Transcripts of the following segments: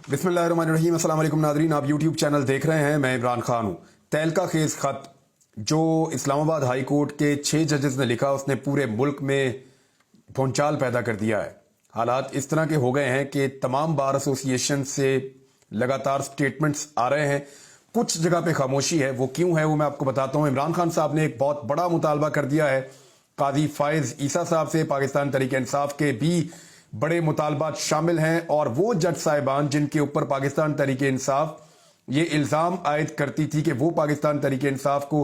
बिस्मिल्लाहिर्रहमानिर्रहीम। अस्सलाम वालेकुम नाज़रीन, आप यूट्यूब चैनल देख रहे हैं। मैं इमरान खान हूँ। तहलका खेज खत जो इस्लामाबाद हाई कोर्ट के 6 जजेस ने लिखा, उसने पूरे मुल्क में भूचाल पैदा कर दिया है। हालात इस तरह के हो गए हैं कि तमाम बार एसोसिएशन से लगातार स्टेटमेंट्स आ रहे हैं, कुछ जगह पे खामोशी है। वो क्यों है वो मैं आपको बताता हूँ। इमरान खान साहब ने एक बहुत बड़ा मुतालबा कर दिया है काजी फायज ईसा साहब से। पाकिस्तान तहरीक इंसाफ के भी बड़े मुतालबात शामिल हैं और वो जज साहिबान जिनके ऊपर पाकिस्तान तहरीक इंसाफ ये इल्ज़ाम आयद करती थी कि वो पाकिस्तान तहरीक इंसाफ को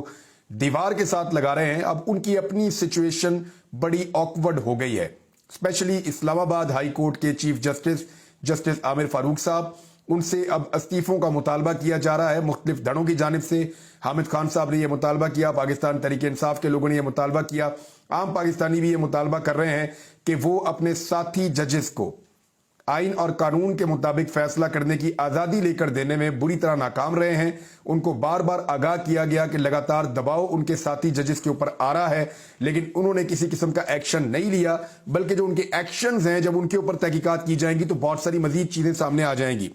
दीवार के साथ लगा रहे हैं, अब उनकी अपनी सिचुएशन बड़ी ऑकवर्ड हो गई है। स्पेशली इस्लामाबाद हाई कोर्ट के चीफ जस्टिस आमिर फारूक साहब, उनसे अब इस्तीफों का मुतालबा किया जा रहा है मुख्तलिफ धड़ों की जानिब से। हामिद खान साहब ने यह मुतालबा किया, पाकिस्तान तहरीक इंसाफ के लोगों ने यह मुतालबा किया, आम पाकिस्तानी भी ये मुतालबा कर रहे हैं कि वो अपने साथी जजेस को आइन और कानून के मुताबिक फैसला करने की आज़ादी लेकर देने में बुरी तरह नाकाम रहे हैं। उनको बार बार आगाह किया गया कि लगातार दबाव उनके साथी जजेस के ऊपर आ रहा है, लेकिन उन्होंने किसी किस्म का एक्शन नहीं लिया। बल्कि जो उनके एक्शंस हैं, जब उनके ऊपर तहकीकात की जाएंगी तो बहुत सारी मजीद चीज़ें सामने आ जाएंगी।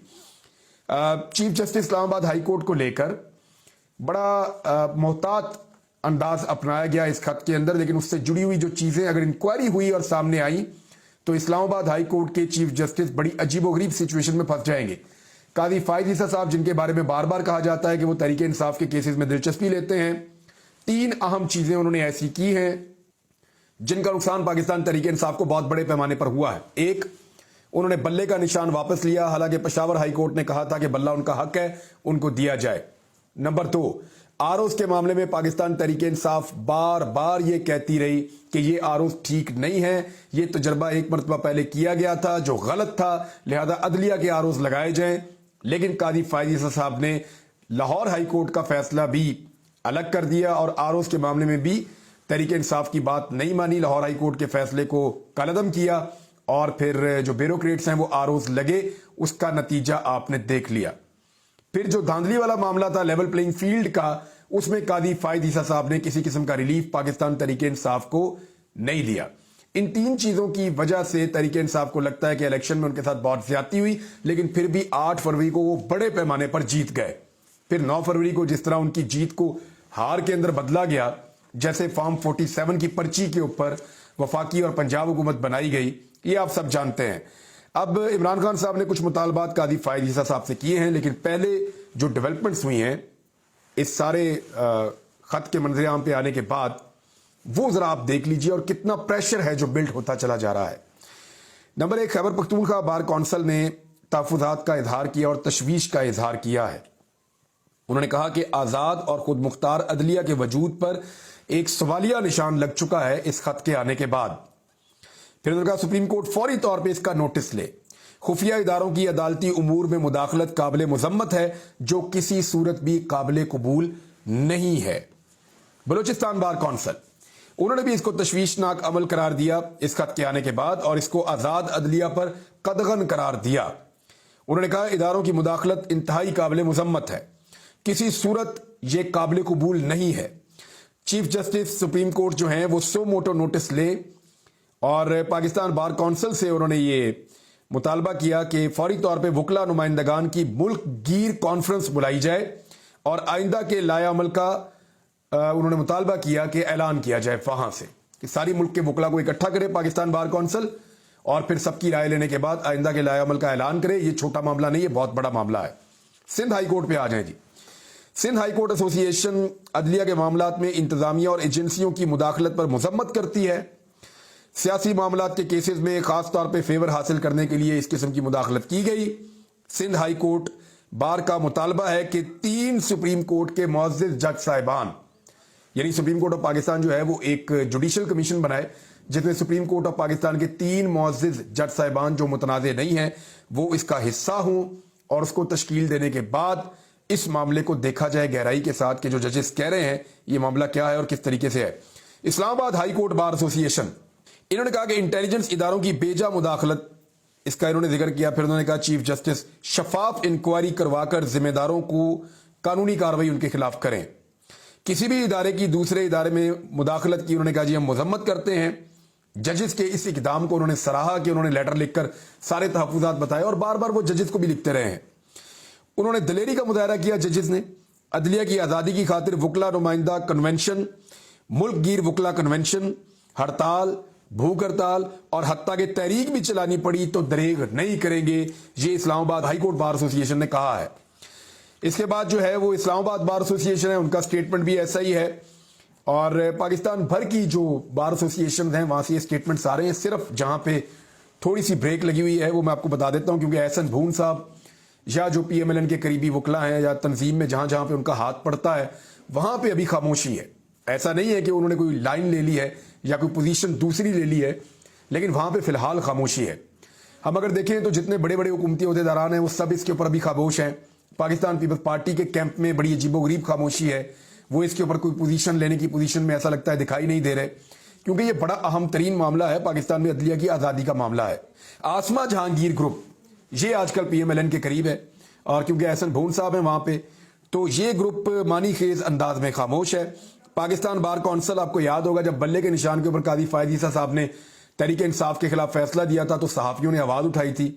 Chief justice Islamabad high court को लेकर बड़ा मोहतात अंदाज अपनाया गया इस खत के अंदर, लेकिन उससे जुड़ी हुई जो चीज़ें अगर इंक्वायरी हुई और सामने आई तो इस्लामाबाद हाई कोर्ट के चीफ जस्टिस बड़ी अजीबोगरीब सिचुएशन में फंस जाएंगे। काजी फायज ईसा साहब, जिनके बारे में बार बार कहा जाता है कि वो तहरीक इंसाफ के केसेस में दिलचस्पी लेते हैं, 3 अहम चीज़ें उन्होंने ऐसी की हैं जिनका नुकसान पाकिस्तान तहरीक इंसाफ को बहुत बड़े पैमाने पर हुआ है। एक, उन्होंने बल्ले का निशान वापस लिया, हालांकि पेशावर हाई कोर्ट ने कहा था कि बल्ला उनका हक है, उनको दिया जाए। नंबर 2, आरओज़ के मामले में पाकिस्तान तहरीक इंसाफ बार बार ये कहती रही कि ये आरओज़ ठीक नहीं है, ये तजर्बा एक मरतबा पहले किया गया था जो गलत था, लिहाजा अदलिया के आरओज़ लगाए जाएं। लेकिन काजी फायज ईसा साहब ने लाहौर हाई कोर्ट का फैसला भी अलग कर दिया और आरओज़ के मामले में भी तहरीक इंसाफ की बात नहीं मानी, लाहौर हाई कोर्ट के फैसले को कलअदम किया और फिर जो ब्यूरोक्रेट्स हैं वो आरओज़ लगे, उसका नतीजा आपने देख लिया। फिर जो धांधली वाला मामला था लेवल प्लेइंग फील्ड का, उसमें काजी फायज ईसा साहब ने किसी किस्म का रिलीफ पाकिस्तान तहरीक इंसाफ को नहीं दिया। इन 3 चीजों की वजह से तहरीक इंसाफ को लगता है कि इलेक्शन में उनके साथ बहुत ज्यादती हुई, लेकिन फिर भी 8 फरवरी को वो बड़े पैमाने पर जीत गए। फिर 9 फरवरी को जिस तरह उनकी जीत को हार के अंदर बदला गया, जैसे फॉर्म 47 की पर्ची के ऊपर वफाकी और पंजाब हुकूमत बनाई गई, ये आप सब जानते हैं। अब इमरान खान साहब ने कुछ मुतालबात काजी फायज ईसा साहब से किए हैं, लेकिन पहले जो डेवलपमेंट्स हुई हैं इस सारे खत के मंजर आम पे आने के बाद, वो जरा आप देख लीजिए और कितना प्रेशर है जो बिल्ड होता चला जा रहा है। Number 1, Khyber Pakhtunkhwa bar council ने तहफ़्फ़ुज़ात का इजहार किया और तशवीश का इजहार किया है। उन्होंने कहा कि आज़ाद और खुद मुख्तार अदलिया के वजूद पर एक सवालिया निशान लग चुका है इस खत के आने के बाद। फिर उन्होंने कहा सुप्रीम कोर्ट फौरी तौर पर इसका नोटिस ले। खुफिया इदारों की अदालती उमूर में मुदाखलत काबिल मुजम्मत है, जो किसी सूरत भी काबिल कबूल नहीं है। बलूचिस्तान बार कौंसिल, उन्होंने भी इसको तशवीशनाक अमल करार दिया इस खत के आने के बाद और इसको आज़ाद अदलिया पर कदगन करार दिया। उन्होंने कहा इदारों की मुदाखलत इंतहाई काबिल मुजम्मत है, किसी सूरत ये काबिल कबूल नहीं है। चीफ जस्टिस सुप्रीम कोर्ट जो हैं वो सो मोटो नोटिस ले और पाकिस्तान बार कौंसिल से उन्होंने ये मुतालबा किया कि फौरी तौर पे वकला नुमाइंदगान की मुल्क गिर कॉन्फ्रेंस बुलाई जाए और आइंदा के लाया अमल का उन्होंने मुतालबा किया कि ऐलान किया जाए वहां से कि सारी मुल्क के वकला को इकट्ठा करे पाकिस्तान बार कौंसिल और फिर सबकी राय लेने के बाद आइंदा के लाया अमल का ऐलान करे। ये छोटा मामला नहीं है, बहुत बड़ा मामला है। सिंध हाई कोर्ट पे आ जाए जी। सिंध हाई कोर्ट एसोसिएशन अदलिया के मामलात में इंतजामिया और एजेंसियों की मुदाखलत पर मजम्मत करती है। सियासी मामलात के केसेस में खास तौर पे फेवर हासिल करने के लिए इस किस्म की मुदाखलत की गई। सिंध हाई कोर्ट बार का मुतालबा है कि 3 सुप्रीम कोर्ट के मुअज़्ज़िज़ जज साहिबान, यानी सुप्रीम कोर्ट ऑफ पाकिस्तान जो है वो एक जुडिशल कमीशन बनाए जिसमें सुप्रीम कोर्ट ऑफ पाकिस्तान के 3 मुअज़्ज़िज़ जज साहिबान जो मुतनाज़े नहीं हैं वो इसका हिस्सा हों और उसको तश्कील देने के बाद इस मामले को देखा जाए गहराई के साथ कि जो जजेस कह रहे हैं ये मामला क्या है और किस तरीके से है। Islamabad high court bar association, इन्होंने कहा कि इंटेलिजेंस इदारों की बेजा मुदाखलत, इसका इन्होंने जिक्र किया। फिर उन्होंने कहा चीफ जस्टिस शफाफ इंक्वायरी करवाकर जिम्मेदारों को कानूनी कार्रवाई उनके खिलाफ करें। किसी भी इदारे की दूसरे इदारे में मुदाखलत की उन्होंने कहा जी हम मजम्मत करते हैं। जजेस के इस इकदाम को उन्होंने सराहा कि उन्होंने लेटर लिखकर सारे तहफुजात बताए और बार बार वो जजेस को भी लिखते रहे हैं। उन्होंने दलेरी का मुजाहरा किया जजेस ने, अदलिया की आज़ादी की खातिर वकला नुमाइंदा कन्वेंशन, मुल्क गिर वकला कन्वेंशन, हड़ताल, भूख हड़ताल और हत्ता के तहरीक भी चलानी पड़ी तो दरेग नहीं करेंगे, ये Islamabad high court bar association ने कहा है। इसके बाद जो है वो इस्लामाबाद बार एसोसिएशन है, उनका स्टेटमेंट भी ऐसा ही है और पाकिस्तान भर की जो बार एसोसिएशन हैं वहां से ये स्टेटमेंट्स आ रहे हैं। सिर्फ जहां पे थोड़ी सी ब्रेक लगी हुई है वो मैं आपको बता देता हूं, क्योंकि एहसन भून साहब या जो PMLN के करीबी वकला हैं या तंजीम में जहां जहां पे उनका हाथ पड़ता है वहां पे अभी खामोशी है। ऐसा नहीं है कि उन्होंने कोई लाइन ले ली है या कोई पोजीशन दूसरी ले ली है, लेकिन वहां पे फिलहाल खामोशी है। हम अगर देखें तो जितने बड़े बड़े हुकूमती अहदेदारान हैं वो सब इसके ऊपर अभी खामोश हैं। पाकिस्तान पीपल्स पार्टी के कैंप में बड़ी अजीबोगरीब खामोशी है, वो इसके ऊपर कोई पोजीशन लेने की पोजीशन में ऐसा लगता है दिखाई नहीं दे रहे, क्योंकि ये बड़ा अहम तरीन मामला है। पाकिस्तान में अदलिया की आज़ादी का मामला है। आसमा जहांगीर ग्रुप ये आजकल PMLN के करीब है और क्योंकि एहसन भून साहब हैं वहां पे, तो ये ग्रुप मानी खेज अंदाज में खामोश है। पाकिस्तान बार कौंसिल, आपको याद होगा जब बल्ले के निशान के ऊपर कादी फायद ईसा साहब ने तहरीक इंसाफ के खिलाफ फैसला दिया था तो सहाफियों ने आवाज उठाई थी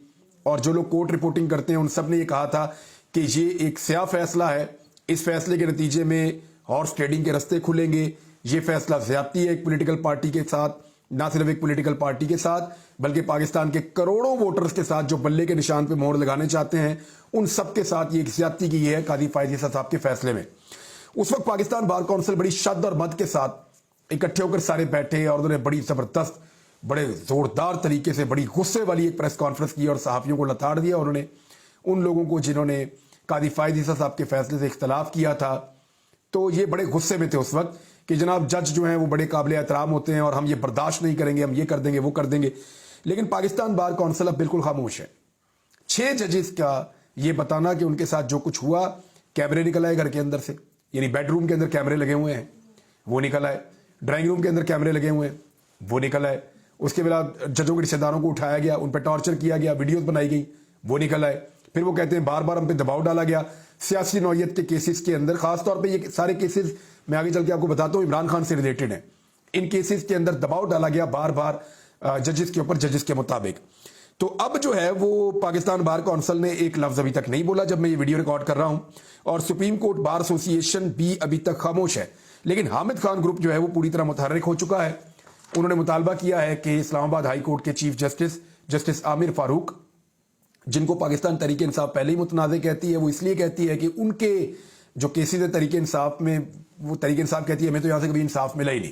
और जो लोग कोर्ट रिपोर्टिंग करते हैं उन सब ने ये कहा था कि ये एक स्याह फैसला है, इस फैसले के नतीजे में हॉर्स ट्रेडिंग के रस्ते खुलेंगे, ये फैसला ज्यादती है एक पॉलिटिकल पार्टी के साथ, ना सिर्फ एक पॉलिटिकल पार्टी के साथ बल्कि पाकिस्तान के करोड़ों वोटर्स के साथ जो बल्ले के निशान पे मोहर लगाने चाहते हैं उन सब के साथ ये एक ज्यादती की है कादी फायद ईसा साहब के फैसले में। उस वक्त पाकिस्तान बार कौंसिल बड़ी शद और मद के साथ इकट्ठे होकर सारे बैठे और उन्होंने बड़ी जबरदस्त, बड़े जोरदार तरीके से बड़ी गुस्से वाली एक प्रेस कॉन्फ्रेंस की और सहाफियों को लताड़ दिया उन्होंने, उन लोगों को जिन्होंने कादी फायद ईसा साहब के फैसले से इख्तलाफ किया था। तो ये बड़े गुस्से में थे उस वक्त कि जनाब जज जो हैं वो बड़े काबिल एहतराम होते हैं और हम ये बर्दाश्त नहीं करेंगे, हम ये कर देंगे वो कर देंगे। लेकिन पाकिस्तान बार कौंसिल अब बिल्कुल खामोश है। 6 जजेस का ये बताना कि उनके साथ जो कुछ हुआ, कैमरे निकल आए घर के अंदर से, यानी बेडरूम के अंदर कैमरे लगे हुए हैं वो निकल आए, ड्राइंग रूम के अंदर कैमरे लगे हुए हैं वो निकल आए, उसके बाद जजों के रिश्तेदारों को उठाया गया, उन पर टॉर्चर किया गया, वीडियोस बनाई गई वो निकल आए। फिर वो कहते हैं बार बार हम पे दबाव डाला गया सियासी नौयत के केसेस के अंदर, खासतौर पे ये सारे केसेस मैं आगे चल के आपको बताता हूँ इमरान खान से रिलेटेड हैं। इन केसेस के अंदर दबाव डाला गया बार बार जजेस के ऊपर, जजेस के मुताबिक। तो अब जो है वो पाकिस्तान बार कौंसिल ने एक लफ्ज अभी तक नहीं बोला जब मैं ये वीडियो रिकॉर्ड कर रहा हूं, और सुप्रीम कोर्ट बार एसोसिएशन भी अभी तक खामोश है। लेकिन हामिद खान ग्रुप जो है वो पूरी तरह मुतहर्रिक हो चुका है। उन्होंने मुतालबा किया है कि इस्लामाबाद हाई कोर्ट के चीफ जस्टिस आमिर फारूक, जिनको पाकिस्तान तहरीक इंसाफ पहले ही मुतनाज़ कहती है, वो इसलिए कहती है कि उनके जो केसेस है तहरीक इंसाफ में, वो तहरीक इंसाफ कहती है हमें तो यहां से कभी इंसाफ मिला ही नहीं,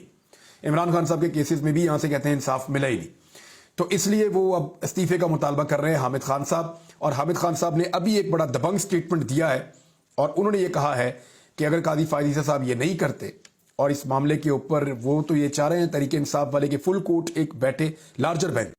इमरान खान साहब के केसेस में भी यहां से कहते हैं इंसाफ मिला ही नहीं, तो इसलिए वो अब इस्तीफे का मुतालबा कर रहे हैं हामिद खान साहब। और हामिद खान साहब ने अभी एक बड़ा दबंग स्टेटमेंट दिया है और उन्होंने ये कहा है कि अगर कादी फायद ईसा साहब ये नहीं करते और इस मामले के ऊपर वो तो ये चाह रहे हैं तहरीक इंसाफ वाले के फुल कोर्ट एक बैठे लार्जर बेंच,